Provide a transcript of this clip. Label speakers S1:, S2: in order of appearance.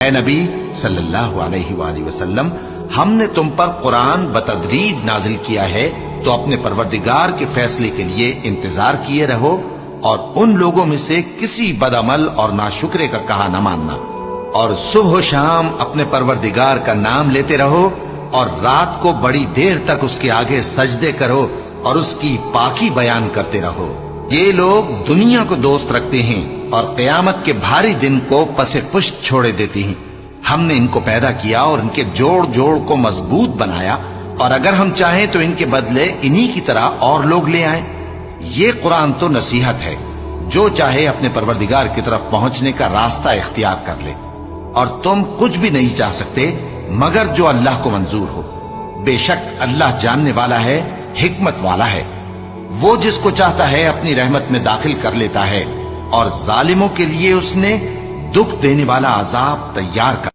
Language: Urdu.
S1: اے نبی صلی اللہ علیہ وآلہ وسلم، ہم نے تم پر قرآن بتدریج نازل کیا ہے، تو اپنے پروردگار کے فیصلے کے لیے انتظار کیے رہو، اور ان لوگوں میں سے کسی بدعمل اور ناشکرے کا کہا نہ ماننا، اور صبح و شام اپنے پروردگار کا نام لیتے رہو، اور رات کو بڑی دیر تک اس کے آگے سجدے کرو اور اس کی پاکی بیان کرتے رہو۔ یہ لوگ دنیا کو دوست رکھتے ہیں اور قیامت کے بھاری دن کو پس پشت چھوڑے دیتے ہیں۔ ہم نے ان کو پیدا کیا اور ان کے جوڑ جوڑ کو مضبوط بنایا، اور اگر ہم چاہیں تو ان کے بدلے انہی کی طرح اور لوگ لے آئیں۔ یہ قرآن تو نصیحت ہے، جو چاہے اپنے پروردگار کی طرف پہنچنے کا راستہ اختیار کر لے، اور تم کچھ بھی نہیں چاہ سکتے مگر جو اللہ کو منظور ہو۔ بے شک اللہ جاننے والا ہے، حکمت والا ہے۔ وہ جس کو چاہتا ہے اپنی رحمت میں داخل کر لیتا ہے، اور ظالموں کے لیے اس نے دکھ دینے والا عذاب تیار کر